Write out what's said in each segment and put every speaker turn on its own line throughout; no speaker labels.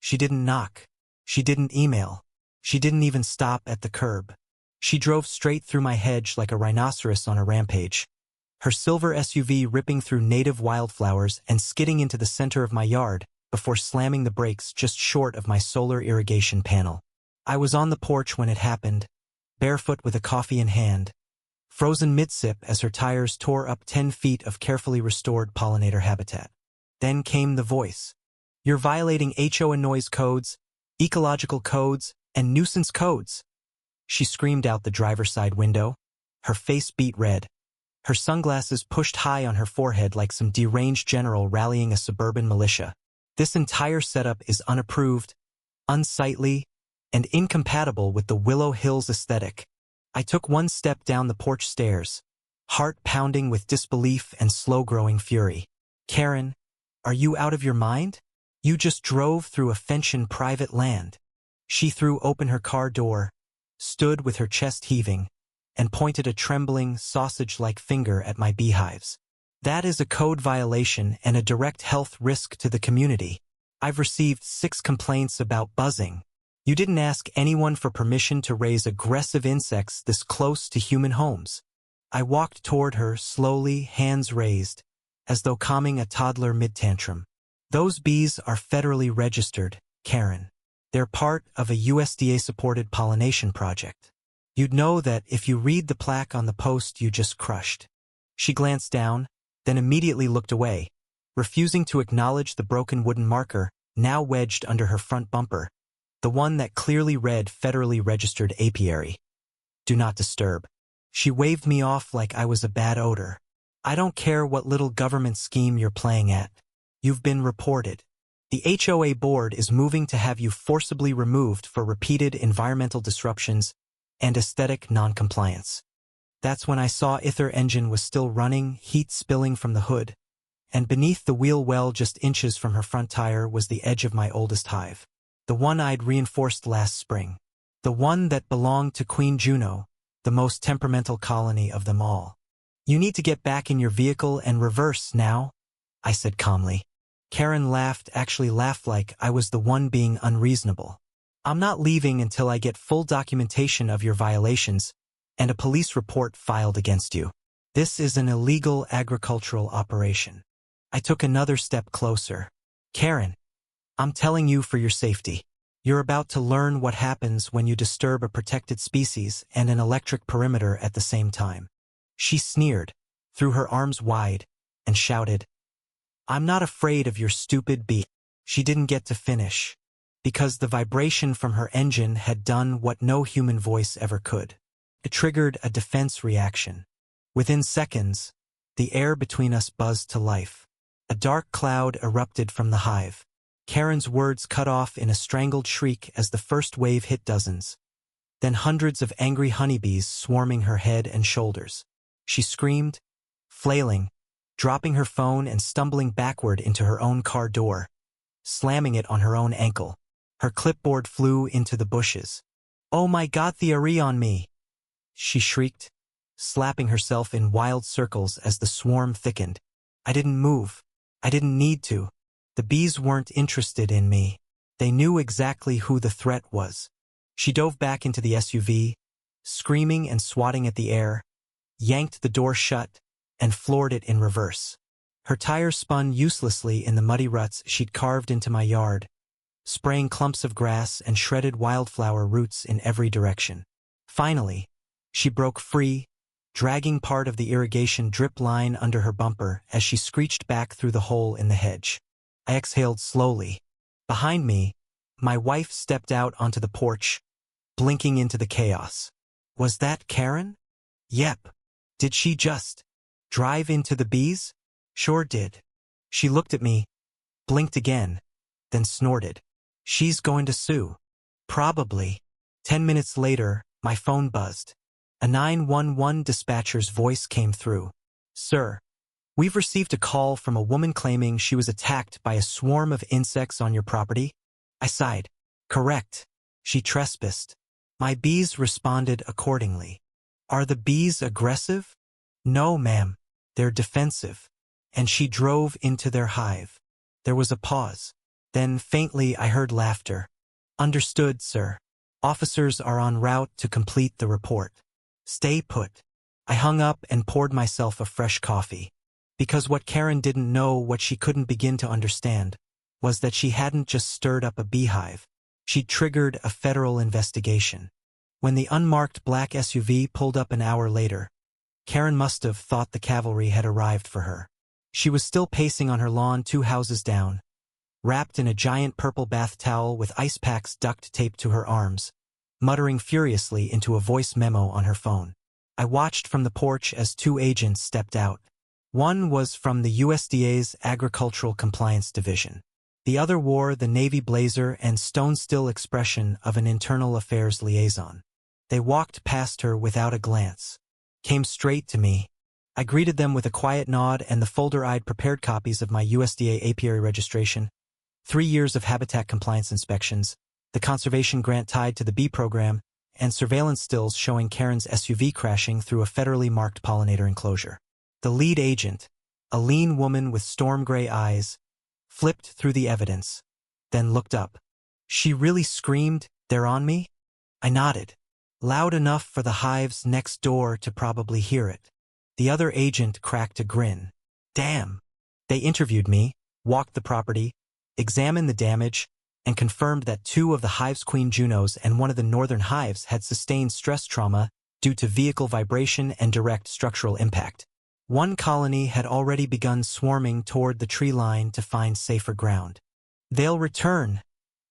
She didn't knock. She didn't email. She didn't even stop at the curb. She drove straight through my hedge like a rhinoceros on a rampage. Her silver SUV ripping through native wildflowers and skidding into the center of my yard before slamming the brakes just short of my solar irrigation panel. I was on the porch when it happened, barefoot with a coffee in hand, frozen mid-sip as her tires tore up 10 feet of carefully restored pollinator habitat. Then came the voice. "You're violating HOA noise codes, ecological codes, and nuisance codes." She screamed out the driver's side window, her face beet red, her sunglasses pushed high on her forehead like some deranged general rallying a suburban militia. "This entire setup is unapproved, unsightly, and incompatible with the Willow Hills aesthetic." I took one step down the porch stairs, heart pounding with disbelief and slow-growing fury. "Karen, are you out of your mind? You just drove through a fenced private land." She threw open her car door, stood with her chest heaving, and pointed a trembling, sausage-like finger at my beehives. "That is a code violation and a direct health risk to the community. I've received 6 complaints about buzzing. You didn't ask anyone for permission to raise aggressive insects this close to human homes." I walked toward her, slowly, hands raised, as though calming a toddler mid-tantrum. "Those bees are federally registered, Karen. They're part of a USDA-supported pollination project. You'd know that if you read the plaque on the post you just crushed." She glanced down, then immediately looked away, refusing to acknowledge the broken wooden marker now wedged under her front bumper, the one that clearly read federally registered apiary. "Do not disturb." She waved me off like I was a bad odor. "I don't care what little government scheme you're playing at. You've been reported. The HOA board is moving to have you forcibly removed for repeated environmental disruptions and aesthetic non-compliance." That's when I saw Ither engine was still running, heat spilling from the hood, and beneath the wheel well just inches from her front tire was the edge of my oldest hive. The one I'd reinforced last spring. The one that belonged to Queen Juno, the most temperamental colony of them all. "You need to get back in your vehicle and reverse now," I said calmly. Karen laughed, actually laughed like I was the one being unreasonable. "I'm not leaving until I get full documentation of your violations and a police report filed against you. This is an illegal agricultural operation." I took another step closer. "Karen, I'm telling you for your safety. You're about to learn what happens when you disturb a protected species and an electric perimeter at the same time." She sneered, threw her arms wide, and shouted, "I'm not afraid of your stupid bee." She didn't get to finish, because the vibration from her engine had done what no human voice ever could. It triggered a defense reaction. Within seconds, the air between us buzzed to life. A dark cloud erupted from the hive. Karen's words cut off in a strangled shriek as the first wave hit dozens. Then hundreds of angry honeybees swarming her head and shoulders. She screamed, flailing, dropping her phone and stumbling backward into her own car door, slamming it on her own ankle. Her clipboard flew into the bushes. "Oh my God, theory on me!" she shrieked, slapping herself in wild circles as the swarm thickened. I didn't move. I didn't need to. The bees weren't interested in me. They knew exactly who the threat was. She dove back into the SUV, screaming and swatting at the air, yanked the door shut, and floored it in reverse. Her tires spun uselessly in the muddy ruts she'd carved into my yard, spraying clumps of grass and shredded wildflower roots in every direction. Finally, she broke free, dragging part of the irrigation drip line under her bumper as she screeched back through the hole in the hedge. I exhaled slowly. Behind me, my wife stepped out onto the porch, blinking into the chaos. Was that Karen? Yep. Did she just drive into the bees? Sure did. She looked at me, blinked again, then snorted. She's going to sue. Probably. 10 minutes later, my phone buzzed. A 911 dispatcher's voice came through. "Sir, we've received a call from a woman claiming she was attacked by a swarm of insects on your property." I sighed. Correct. She trespassed. My bees responded accordingly. Are the bees aggressive? No, ma'am. They're defensive. And she drove into their hive. There was a pause. Then, faintly, I heard laughter. Understood, sir. Officers are en route to complete the report. Stay put. I hung up and poured myself a fresh coffee. Because what Karen didn't know, what she couldn't begin to understand, was that she hadn't just stirred up a beehive. She'd triggered a federal investigation. When the unmarked black SUV pulled up an hour later, Karen must have thought the cavalry had arrived for her. She was still pacing on her lawn 2 houses down, wrapped in a giant purple bath towel with ice packs duct taped to her arms, muttering furiously into a voice memo on her phone. I watched from the porch as 2 agents stepped out. One was from the USDA's Agricultural Compliance Division. The other wore the navy blazer and stone-still expression of an internal affairs liaison. They walked past her without a glance, came straight to me. I greeted them with a quiet nod and the folder I'd prepared copies of my USDA apiary registration, 3 years of habitat compliance inspections, the conservation grant tied to the bee program, and surveillance stills showing Karen's SUV crashing through a federally marked pollinator enclosure. The lead agent, a lean woman with storm-gray eyes, flipped through the evidence, then looked up. She really screamed, "They're on me?" I nodded, loud enough for the hives next door to probably hear it. The other agent cracked a grin. Damn. They interviewed me, walked the property, examined the damage, and confirmed that 2 of the hive's Queen Junos and 1 of the northern hives had sustained stress trauma due to vehicle vibration and direct structural impact. 1 colony had already begun swarming toward the tree line to find safer ground. They'll return,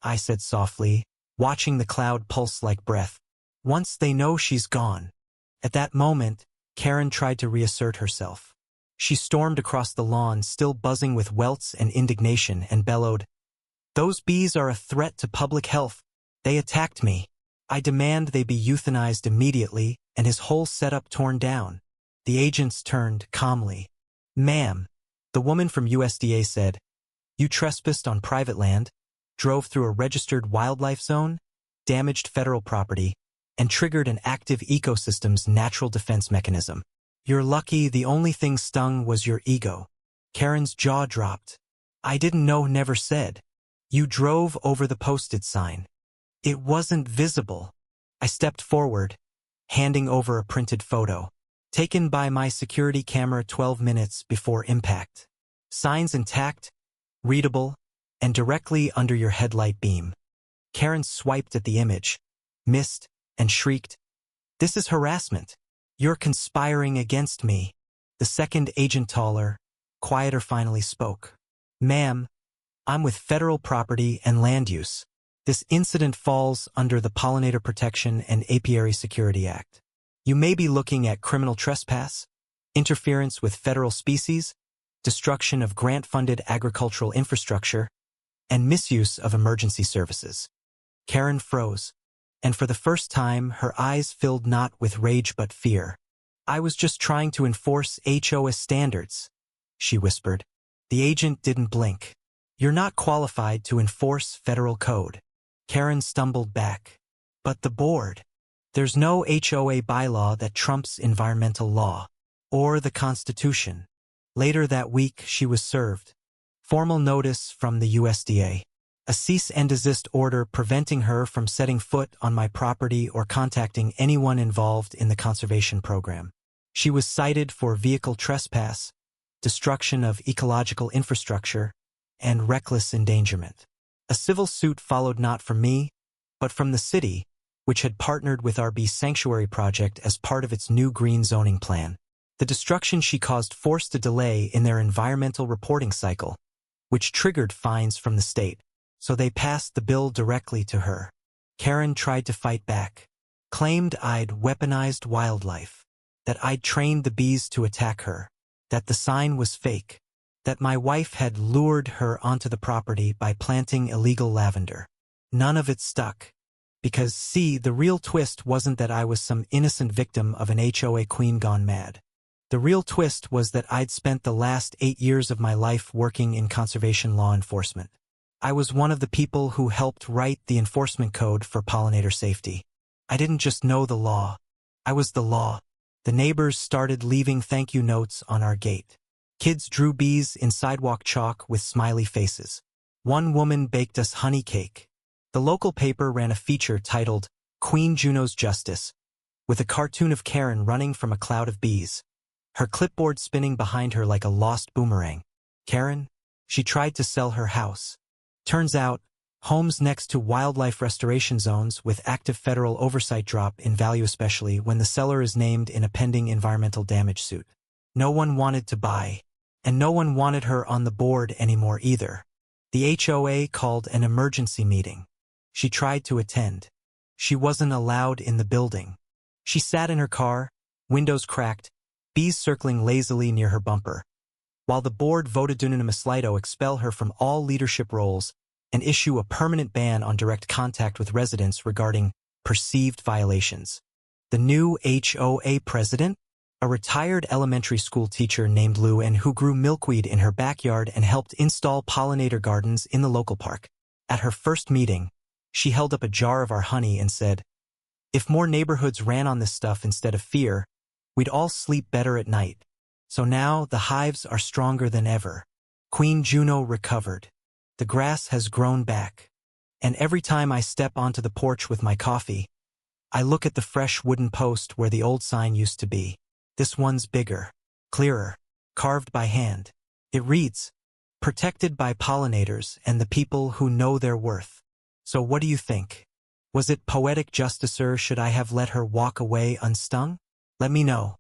I said softly, watching the cloud pulse like breath, once they know she's gone. At that moment, Karen tried to reassert herself. She stormed across the lawn, still buzzing with welts and indignation, and bellowed, "Those bees are a threat to public health. They attacked me. I demand they be euthanized immediately and his whole setup torn down." The agents turned calmly. "Ma'am," the woman from USDA said, "you trespassed on private land, drove through a registered wildlife zone, damaged federal property, and triggered an active ecosystem's natural defense mechanism. You're lucky the only thing stung was your ego." Karen's jaw dropped. "I didn't know, never said. You drove over the posted sign. It wasn't visible." I stepped forward, handing over a printed photo, taken by my security camera 12 minutes before impact. Signs intact, readable, and directly under your headlight beam. Karen swiped at the image, missed, and shrieked, "This is harassment. You're conspiring against me." The second agent, taller, quieter, finally spoke. "Ma'am, I'm with federal property and land use. This incident falls under the Pollinator Protection and Apiary Security Act. You may be looking at criminal trespass, interference with federal species, destruction of grant-funded agricultural infrastructure, and misuse of emergency services." Karen froze, and for the first time her eyes filled not with rage but fear. "I was just trying to enforce HOA standards," she whispered. The agent didn't blink. "You're not qualified to enforce federal code." Karen stumbled back. "But the board. There's no HOA bylaw that trumps environmental law, or the Constitution." Later that week, she was served formal notice from the USDA, a cease and desist order preventing her from setting foot on my property or contacting anyone involved in the conservation program. She was cited for vehicle trespass, destruction of ecological infrastructure, and reckless endangerment. A civil suit followed, not from me, but from the city, which had partnered with our bee sanctuary project as part of its new green zoning plan. The destruction she caused forced a delay in their environmental reporting cycle, which triggered fines from the state, so they passed the bill directly to her. Karen tried to fight back, claimed I'd weaponized wildlife, that I'd trained the bees to attack her, that the sign was fake, that my wife had lured her onto the property by planting illegal lavender. None of it stuck. Because, see, the real twist wasn't that I was some innocent victim of an HOA queen gone mad. The real twist was that I'd spent the last 8 years of my life working in conservation law enforcement. I was one of the people who helped write the enforcement code for pollinator safety. I didn't just know the law. I was the law. The neighbors started leaving thank you notes on our gate. Kids drew bees in sidewalk chalk with smiley faces. One woman baked us honey cake. The local paper ran a feature titled Queen Juno's Justice, with a cartoon of Karen running from a cloud of bees, her clipboard spinning behind her like a lost boomerang. Karen? She tried to sell her house. Turns out, homes next to wildlife restoration zones with active federal oversight drop in value, especially when the seller is named in a pending environmental damage suit. No one wanted to buy, and no one wanted her on the board anymore either. The HOA called an emergency meeting. She tried to attend. She wasn't allowed in the building. She sat in her car, windows cracked, bees circling lazily near her bumper, while the board voted unanimously to expel her from all leadership roles and issue a permanent ban on direct contact with residents regarding perceived violations. The new HOA president? A retired elementary school teacher named Lou Ann who grew milkweed in her backyard and helped install pollinator gardens in the local park. At her first meeting, she held up a jar of our honey and said, "If more neighborhoods ran on this stuff instead of fear, we'd all sleep better at night." So now the hives are stronger than ever. Queen Juno recovered. The grass has grown back. And every time I step onto the porch with my coffee, I look at the fresh wooden post where the old sign used to be. This one's bigger, clearer, carved by hand. It reads, "Protected by pollinators and the people who know their worth." So what do you think? Was it poetic justice, or should I have let her walk away unstung? Let me know.